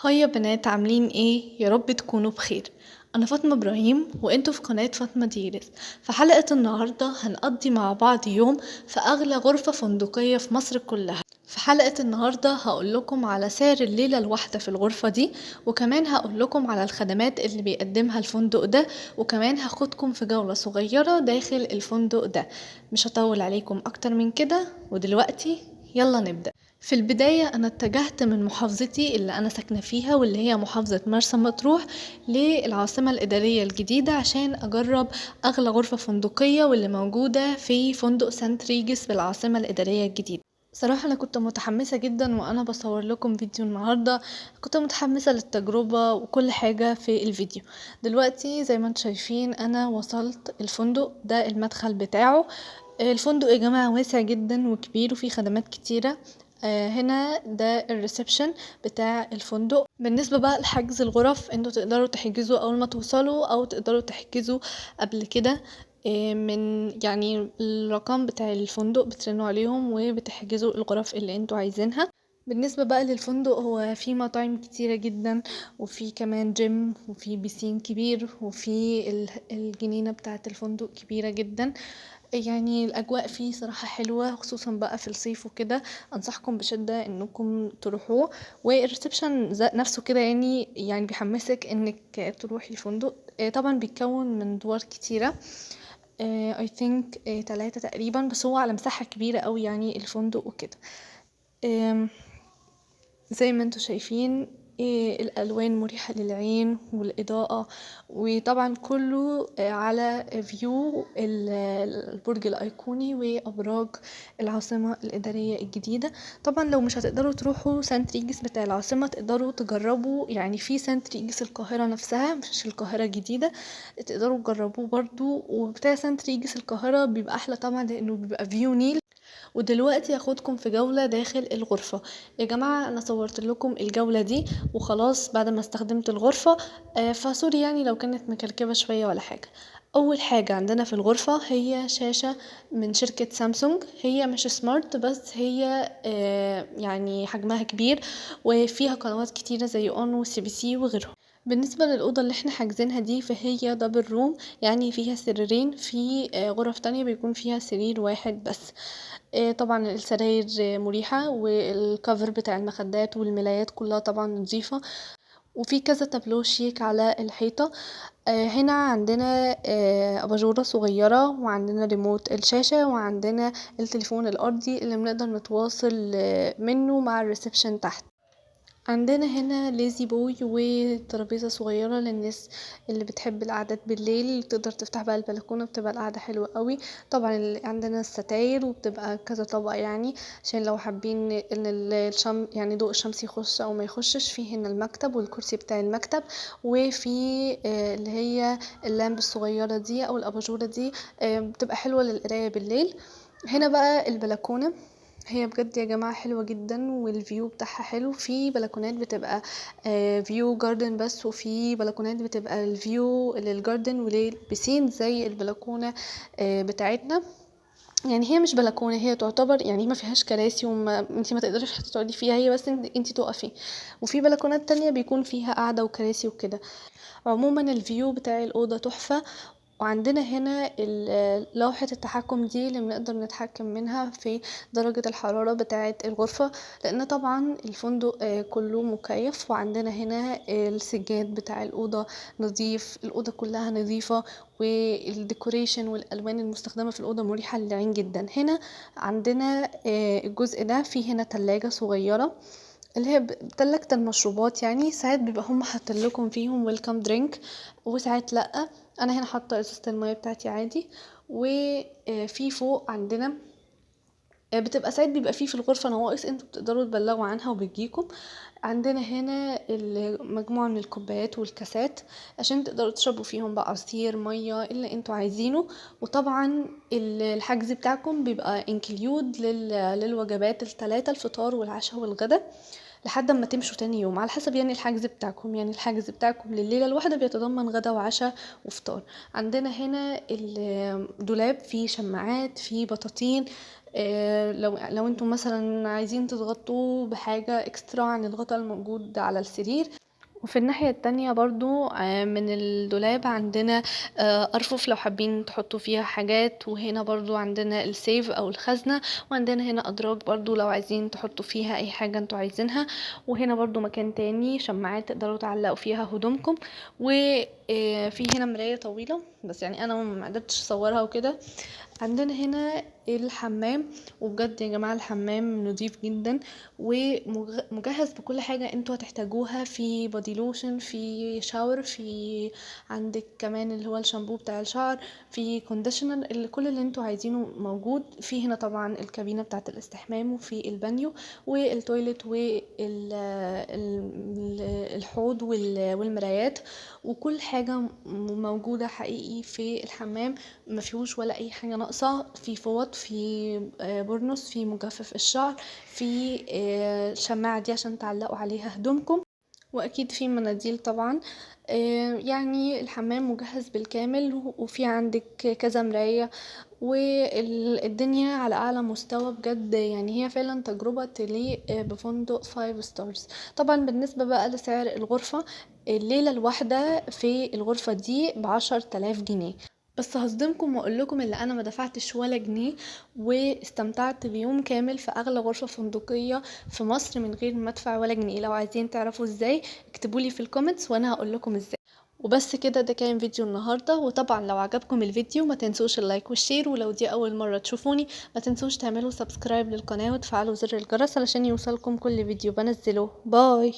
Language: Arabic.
هاي يا بنات، عاملين ايه؟ يا رب تكونوا بخير. انا فاطمة ابراهيم وانتوا في قناة فاطمة ديرس. في حلقة النهاردة هنقضي مع بعض يوم في اغلى غرفة فندقية في مصر كلها. في حلقة النهاردة هقول لكم على سعر الليلة الواحدة في الغرفة دي، وكمان هقول لكم على الخدمات اللي بيقدمها الفندق ده، وكمان هاخدكم في جولة صغيرة داخل الفندق ده. مش هطول عليكم اكتر من كده، ودلوقتي يلا نبدأ. في البداية أنا اتجهت من محافظتي اللي أنا ساكنة فيها، واللي هي محافظة مرسى مطروح، للعاصمة الإدارية الجديدة عشان أجرب أغلى غرفة فندقية واللي موجودة في فندق سانت ريجس بالعاصمة الإدارية الجديدة. صراحة أنا كنت متحمسة جدا وأنا بصور لكم فيديو النهاردة. كنت متحمسة للتجربة وكل حاجة في الفيديو. دلوقتي زي ما انتم شايفين أنا وصلت الفندق ده، المدخل بتاعه. الفندق يا جماعة واسع جدا وكبير وفيه خدمات كتيرة. هنا ده الريسبشن بتاع الفندق. بالنسبة بقى لحجز الغرف، انتوا تقدروا تحجزوا اول ما توصلوا او تقدروا تحجزوا قبل كده. من يعني الرقم بتاع الفندق بترنوا عليهم وبتحجزوا الغرف اللي انتوا عايزينها. بالنسبة بقى للفندق، هو في مطاعم كتيرة جدا، وفي كمان جيم، وفي بيسين كبير، وفي الجنينة بتاعة الفندق كبيرة جدا. يعني الأجواء فيه صراحة حلوة، خصوصا بقى في الصيف وكده. أنصحكم بشدة إنكم تروحوه. والريسبشن نفسه كده يعني بيحمسك إنك تروحي الفندق. طبعا بيتكون من دوار كتيرة. I think 3 تقريبا، بس هو على مساحة كبيرة قوي يعني الفندق وكده. زي ما انتوا شايفين، الالوان مريحة للعين والاضاءة، وطبعا كله على فيو البرج الايقوني وابراج العاصمة الادارية الجديدة. طبعا لو مش هتقدروا تروحوا سانت ريجس بتاع العاصمة، تقدروا تجربوا يعني في سانت ريجس القاهرة نفسها، مش القاهرة الجديدة. تقدروا تجربوه برضو، وبتاع سانت ريجس القاهرة بيبقى احلى طبعا لانه بيبقى فيو نيل. ودلوقتي هاخدكم في جولة داخل الغرفة. يا جماعة انا صورت لكم الجولة دي وخلاص بعد ما استخدمت الغرفة. فسوري يعني لو كانت مكركبة شوية ولا حاجة. اول حاجة عندنا في الغرفة هي شاشة من شركة سامسونج. هي مش سمارت، بس هي يعني حجمها كبير وفيها قنوات كتيرة زي اون وسي بي سي وغيرهم. بالنسبة للأوضة اللي احنا حاجزينها دي، فهي دبل روم، يعني فيها سريرين. في غرف تانية بيكون فيها سرير واحد بس. طبعا السراير مريحة، والكفر بتاع المخدات والملايات كلها طبعا نظيفة. وفي كذا تابلو شيك على الحيطة. هنا عندنا أباجورة صغيرة، وعندنا ريموت الشاشة، وعندنا التليفون الأرضي اللي بنقدر نتواصل منه مع الريسبشن تحت. عندنا هنا ليزي بوي وترابيزة صغيرة للناس اللي بتحب القعدات بالليل. تقدر تفتح بقى البلكونة، بتبقى القعدة حلوة قوي. طبعا عندنا الستاير وبتبقى كذا طبقة، يعني عشان لو حابين ان يعني ضوء الشمس يخش او ما يخشش. في هنا المكتب والكرسي بتاع المكتب، وفي اللي هي اللامب الصغيرة دي او الاباجورة دي، بتبقى حلوة للقراية بالليل. هنا بقى البلكونة، هي بجد يا جماعة حلوة جدا، والفيو بتاعها حلو. في بلكونات بتبقى فيو جاردن بس، وفي بلكونات بتبقى الفيو للجاردن وللبسين زي البلكونة بتاعتنا. يعني هي مش بلكونة، هي تعتبر يعني ما فيهاش كراسي، انتي ما تقدريش حتى تقعدي فيها، هي بس انتي تقفي. وفي بلكونات تانية بيكون فيها قاعدة وكراسي وكده. عموما الفيو بتاع الأوضة تحفة. وعندنا هنا لوحة التحكم دي اللي بنقدر نتحكم منها في درجة الحرارة بتاعة الغرفة، لأن طبعا الفندق كله مكيف. وعندنا هنا السجاد بتاع الأوضة نظيف، الأوضة كلها نظيفة، والديكوريشن والألوان المستخدمة في الأوضة مريحة للعين جدا. هنا عندنا الجزء ده فيه هنا تلاجة صغيرة، اللي هي تلاجة المشروبات. يعني ساعات بيبقى هم حاطين لكم فيهم ويلكم درينك، وساعات لأ. انا هنا حاطه ازازه الميه بتاعتي عادي. وفي فوق عندنا بتبقى ساعات بيبقى فيه في الغرفه نواقص، انتوا بتقدروا تبلغوا عنها وبتجيكم. عندنا هنا مجموعه من الكوبايات والكاسات عشان تقدروا تشربوا فيهم بقى عصير، ميه، اللي انتوا عايزينه. وطبعا الحجز بتاعكم بيبقى انكليود للوجبات ال3، الفطار والعشاء والغدا، لحد ما تمشوا تاني يوم على حسب يعني الحجز بتاعكم. يعني الحجز بتاعكم لليلة الواحدة بيتضمن غدا وعشاء وفطار. عندنا هنا الدولاب فيه شماعات، فيه بطاطين، لو انتم مثلا عايزين تتغطوا بحاجة اكسترا عن الغطا الموجود على السرير. وفي الناحية التانية برضو من الدولاب عندنا أرفف لو حابين تحطوا فيها حاجات، وهنا برضو عندنا السيف أو الخزنة، وعندنا هنا أدراج برضو لو عايزين تحطوا فيها أي حاجة انتوا عايزينها. وهنا برضو مكان تاني شماعات تقدروا تعلقوا فيها هدومكم. وفي هنا مراية طويلة بس يعني أنا ما قدرتش أصورها وكده. عندنا هنا الحمام، وبجد يا جماعة الحمام نضيف جدا ومجهز بكل حاجة انتوا هتحتاجوها، في بودي لوشن، في شاور، في عندك كمان اللي هو الشامبو بتاع الشعر، في كونديشنر، كل اللي انتوا عايزينه موجود في هنا. طبعا الكابينة بتاعة الاستحمام، وفي البانيو والتويلت والحوض والمرايات، وكل حاجة موجودة حقيقي في الحمام، ما فيهوش ولا اي حاجه ناقصه. في فوط، في بورنوس، في مجفف الشعر، في الشماعه دي عشان تعلقوا عليها هدومكم، واكيد في مناديل طبعا. يعني الحمام مجهز بالكامل، وفي عندك كذا مراية، والدنيا على اعلى مستوى بجد. يعني هي فعلا تجربة تليق بفندق 5 ستارز. طبعا بالنسبة بقى لسعر الغرفة، الليلة الواحدة في الغرفة دي ب10,000 جنيه. بس هصدمكم واقول لكم اللي انا ما دفعتش ولا جنيه، واستمتعت بيوم كامل في اغلى غرفة فندقية في مصر من غير ما ادفع ولا جنيه. لو عايزين تعرفوا ازاي اكتبولي في الكومنتس وانا هقول لكم ازاي. وبس كده، ده كان فيديو النهاردة. وطبعا لو عجبكم الفيديو ما تنسوش اللايك والشير، ولو دي اول مرة تشوفوني ما تنسوش تعملوا سبسكرايب للقناة وتفعلوا زر الجرس علشان يوصلكم كل فيديو بنزله. باي.